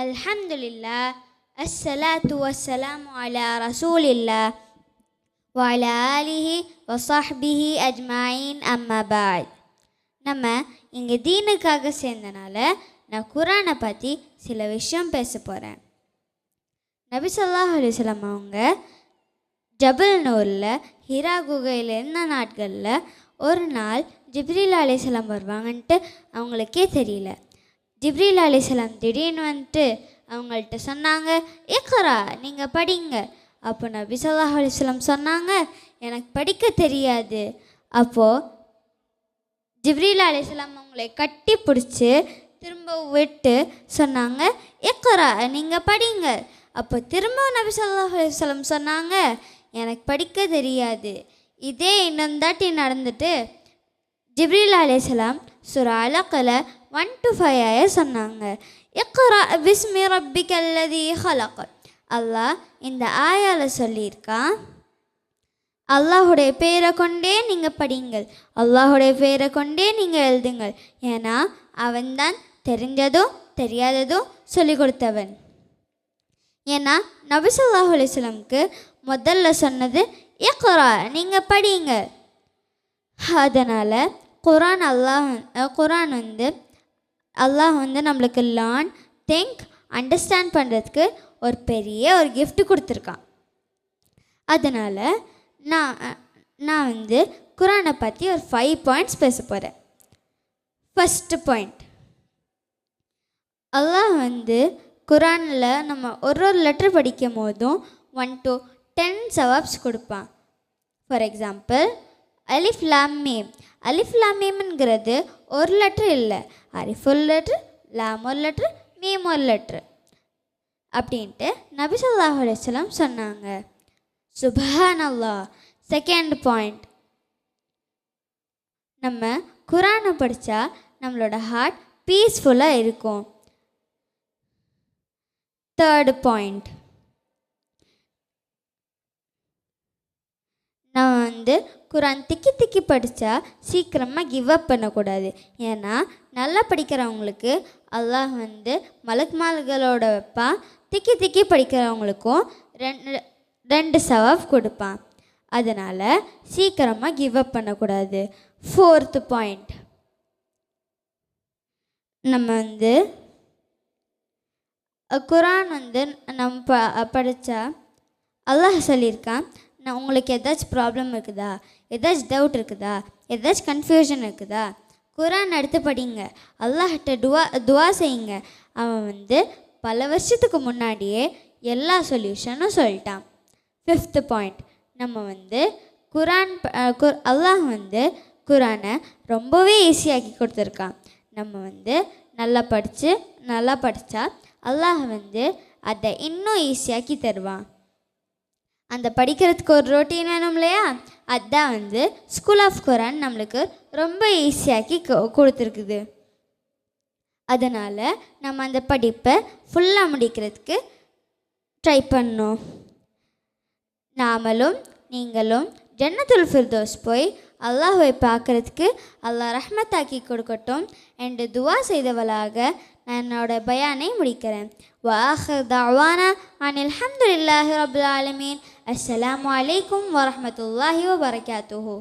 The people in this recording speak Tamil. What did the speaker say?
அல்ஹம்துலில்லாஹ் அஸ்ஸலாத்து வஸ்ஸலாமு அலா ரசூலில்லாஹ் வஅலா ஆலிஹி வஸஹ்பிஹி அஜ்மாயின் அம்மா பஅத். நம்ம இங்கே தீனுக்காக சேர்ந்தனால நான் குரானை பற்றி சில விஷயம் பேச போகிறேன். நபி ஸல்லல்லாஹு அலைஹி வஸல்லம் அவங்க ஜபல் நூரில் ஹிரா குகையில் இருந்த நாட்களில் ஒரு நாள் ஜிப்ரீல் அலைஹிஸ்ஸலாம் வருவாங்கன்ட்டு அவங்களுக்கே தெரியல. ஜிப்ரீல் அலைஹிஸ்ஸலாம் திடீர்னு வந்துட்டு அவங்கள்ட்ட சொன்னாங்க, இக்ரா, நீங்கள் படிங்க. அப்போ நபி ஸல்லல்லாஹு அலைஹி வஸல்லம் சொன்னாங்க, எனக்கு படிக்க தெரியாது. அப்போது ஜிப்ரீல் அலைஹிஸ்ஸலாம் அவங்களை கட்டி பிடிச்சி திரும்ப விட்டு சொன்னாங்க, இக்ரா, நீங்கள் படிங்க. அப்போ திரும்ப நபி ஸல்லல்லாஹு அலைஹி வஸல்லம் சொன்னாங்க, எனக்கு படிக்க தெரியாது. இதே இன்னொரு தாட்டி நடந்துட்டு ஜிப்ரீல் அலைஹிஸ்ஸலாம் சூரா அலக்ல 1-5 சொன்னாங்க, இக்ரா பிஸ்மி ரப்பிக்கல்லதி ஹலக். அல்லாஹ் இந்த ஆயால சொல்லியிருக்கான், அல்லாஹுடைய பேரை கொண்டே நீங்கள் படிங்கள், அல்லாஹுடைய பேரை கொண்டே நீங்கள் எழுதுங்கள். ஏன்னா அவன்தான் தெரிஞ்சதும் தெரியாததும் சொல்லி கொடுத்தவன். ஏன்னா நபி ஸல்லல்லாஹு அலைஹி வஸல்லம்க்கு முதல்ல சொன்னது இக்ரா, நீங்கள் படிங்க. அதனால் குரான் வந்து நம்மளுக்கு லேர்ன், திங்க், அண்டர்ஸ்டாண்ட் பண்ணுறதுக்கு ஒரு பெரிய கிஃப்ட் கொடுத்துருக்கான். அதனால் நான் வந்து குரானை பற்றி ஒரு 5 பாயிண்ட்ஸ் பேச போகிறேன். ஃபஸ்ட்டு பாயிண்ட், அல்லாஹ் வந்து குரானில் நம்ம ஒரு லெட்டர் படிக்கும் போதும் 1 to 10 சவாப்ஸ் கொடுப்பான். ஃபார் எக்ஸாம்பிள், அலிஃப் லாம் மீம். அலிஃப் லாம் மீம்ங்கிறது ஒரு லெட்ரு இல்லை, அலிஃப் ஒரு லெட்ரு, லாம் ஒரு லெட்ரு, மீம் ஒரு லெட்ரு அப்படின்ட்டு நபி ஸல்லல்லாஹு அலைஹி வஸல்லம் சொன்னாங்க. சுப்ஹானல்லாஹ். செகண்ட் பாயிண்ட், நம்ம குரானை படித்தா நம்மளோட ஹார்ட் பீஸ்ஃபுல்லாக இருக்கும். தேர்டு பாயிண்ட், நான் வந்து குரான் திக்கி படித்தா சீக்கிரமாக கிவ் அப் பண்ணக்கூடாது. ஏன்னா நல்லா படிக்கிறவங்களுக்கு அல்லாஹ் வந்து மலக்குமார்களோட வைப்பான், திக்கி படிக்கிறவங்களுக்கும் 2 சவாப் கொடுப்பான். அதனால் சீக்கிரமாக கிவ் அப் பண்ணக்கூடாது. ஃபோர்த்து பாயிண்ட், நம்ம வந்து குரான் வந்து நம்ம படித்தா அல்லாஹ் சொல்லியிருக்கான், நான் உங்களுக்கு ஏதாச்சும் ப்ராப்ளம் இருக்குதா, ஏதாச்சும் டவுட் இருக்குதா, ஏதாச்சும் கன்ஃபியூஷன் இருக்குதா, குரான் எடுத்து படிங்க, அல்லாஹ்கிட்ட துவா செய்யுங்க. அவன் வந்து பல வருஷத்துக்கு முன்னாடியே எல்லா சொல்யூஷனும் சொல்லிட்டான். ஃபிஃப்த்து பாயிண்ட், நம்ம வந்து அல்லாஹ் வந்து குரானை ரொம்பவே ஈஸியாக்கி கொடுத்துருக்கான். நம்ம வந்து நல்லா படித்தா அல்லாஹ் வந்து அதை இன்னும் ஈஸியாக்கி தருவான். அந்த படிக்கிறதுக்கு ஒரு ரொட்டீன் வேணும் இல்லையா, அதுதான் வந்து ஸ்கூல் ஆஃப் குரான் நம்மளுக்கு ரொம்ப ஈஸியாக்கி கொடுத்துருக்குது. அதனால் நம்ம அந்த படிப்பை ஃபுல்லாக முடிக்கிறதுக்கு ட்ரை பண்ணோம். நாமளும் நீங்களும் ஜன்னத்துல் ஃபிர்தௌஸ் போய் அல்லாஹ்வை பார்க்குறதுக்கு அல்லாஹ் ரஹ்மத்தாக்கி கொடுக்கட்டும் என்று துவா செய்தவளாக நான் என்னோட பயானை முடிக்கிறேன். வஆஹிர் தஅவானா அனில் ஹம்துலில்லாஹி ரப்பில் ஆலமீன். அஸ்ஸலாமு அலைக்கும் வரஹ்மத்துல்லாஹி வபரகாத்துஹு.